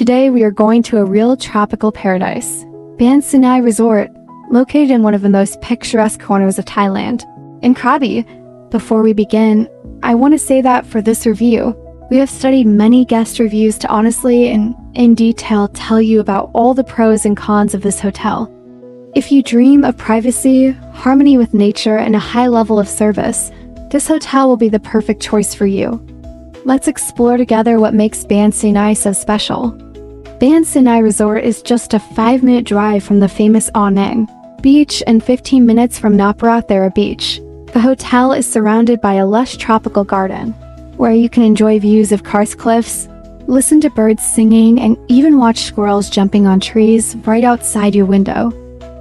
Today we are going to a real tropical paradise, Ban Sainai Resort, located in one of the most picturesque corners of Thailand, in Krabi. Before we begin, I want to say that for this review, we have studied many guest reviews to honestly and in detail tell you about all the pros and cons of this hotel. If you dream of privacy, harmony with nature, and a high level of service, this hotel will be the perfect choice for you. Let's explore together what makes Ban Sainai so special. Ban Sainai Resort is just a 5-minute drive from the famous Onang Beach and 15 minutes from Thera Beach. The hotel is surrounded by a lush tropical garden, where you can enjoy views of karst cliffs, listen to birds singing, and even watch squirrels jumping on trees right outside your window.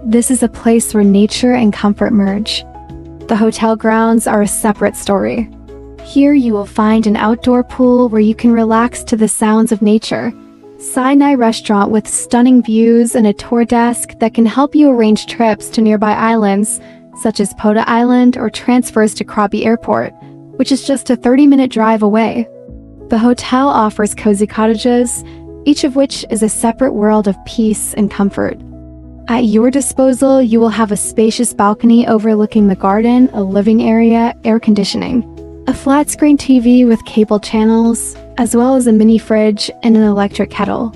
This is a place where nature and comfort merge. The hotel grounds are a separate story. Here you will find an outdoor pool where you can relax to the sounds of nature, Sainai restaurant with stunning views, and a tour desk that can help you arrange trips to nearby islands such as Pota Island or transfers to Krabi Airport, which is just a 30-minute drive away. The hotel offers cozy cottages, each of which is a separate world of peace and comfort. At your disposal, you will have a spacious balcony overlooking the garden, a living area, air conditioning, a flat-screen TV with cable channels, as well as a mini fridge and an electric kettle.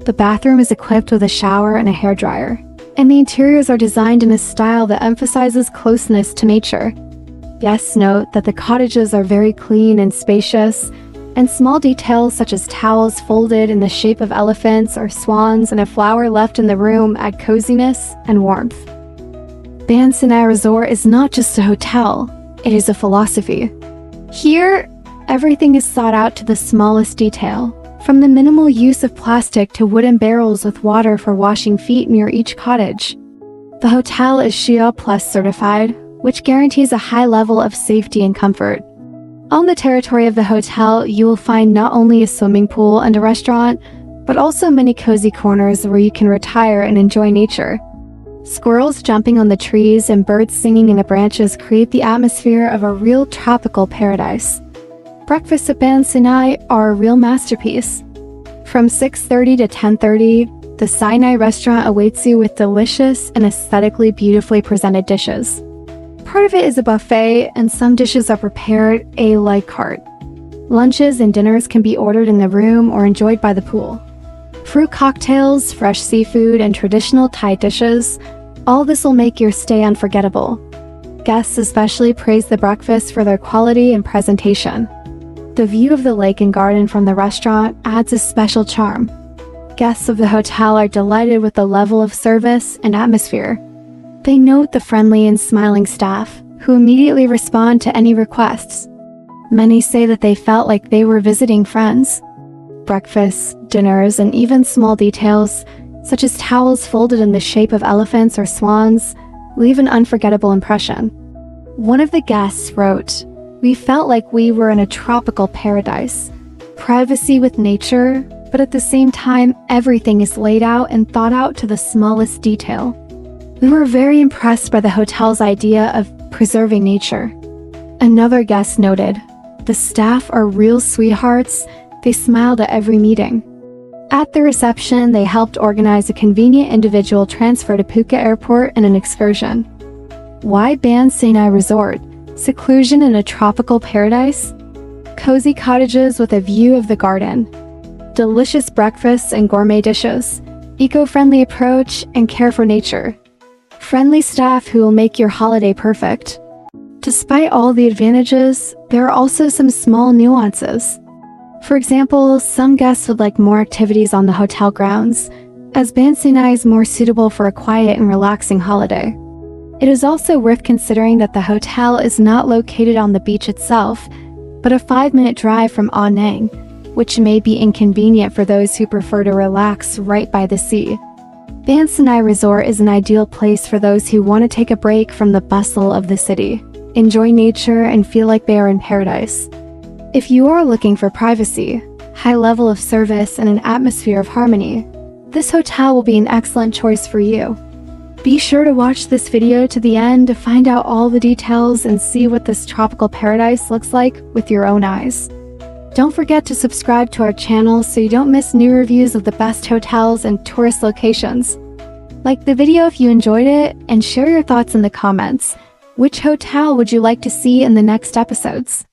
The bathroom is equipped with a shower and a hairdryer, and the interiors are designed in a style that emphasizes closeness to nature. Guests note that the cottages are very clean and spacious, and small details such as towels folded in the shape of elephants or swans and a flower left in the room add coziness and warmth. Ban Sainai Resort is not just a hotel, it is a philosophy. Here, everything is thought out to the smallest detail, from the minimal use of plastic to wooden barrels with water for washing feet near each cottage. The hotel is Shuttle Plus certified, which guarantees a high level of safety and comfort. On the territory of the hotel, you will find not only a swimming pool and a restaurant, but also many cozy corners where you can retire and enjoy nature. Squirrels jumping on the trees and birds singing in the branches create the atmosphere of a real tropical paradise. Breakfasts at Ban Sainai are a real masterpiece. From 6:30 to 10:30, the Sainai restaurant awaits you with delicious and aesthetically beautifully presented dishes. Part of it is a buffet, and some dishes are prepared a la carte. Lunches and dinners can be ordered in the room or enjoyed by the pool. Fruit cocktails, fresh seafood, and traditional Thai dishes, all this will make your stay unforgettable. Guests especially praise the breakfast for their quality and presentation. The view of the lake and garden from the restaurant adds a special charm. Guests of the hotel are delighted with the level of service and atmosphere. They note the friendly and smiling staff, who immediately respond to any requests. Many say that they felt like they were visiting friends. Breakfasts, dinners, and even small details, such as towels folded in the shape of elephants or swans, leave an unforgettable impression. One of the guests wrote, "We felt like we were in a tropical paradise. Privacy with nature, but at the same time, everything is laid out and thought out to the smallest detail." We were very impressed by the hotel's idea of preserving nature. Another guest noted, "The staff are real sweethearts, they smiled at every meeting." At the reception, they helped organize a convenient individual transfer to Phuket Airport and an excursion. Why Ban Sainai Resort? Seclusion in a tropical paradise? Cozy cottages with a view of the garden. Delicious breakfasts and gourmet dishes. Eco-friendly approach and care for nature. Friendly staff who will make your holiday perfect. Despite all the advantages, there are also some small nuances. For example, some guests would like more activities on the hotel grounds, as Ban Sainai is more suitable for a quiet and relaxing holiday. It is also worth considering that the hotel is not located on the beach itself, but a 5-minute drive from Onang, which may be inconvenient for those who prefer to relax right by the sea. Ban Sainai Resort is an ideal place for those who want to take a break from the bustle of the city, enjoy nature, and feel like they are in paradise. If you are looking for privacy, high level of service, and an atmosphere of harmony, this hotel will be an excellent choice for you. Be sure to watch this video to the end to find out all the details and see what this tropical paradise looks like with your own eyes. Don't forget to subscribe to our channel so you don't miss new reviews of the best hotels and tourist locations. Like the video if you enjoyed it, and share your thoughts in the comments. Which hotel would you like to see in the next episodes?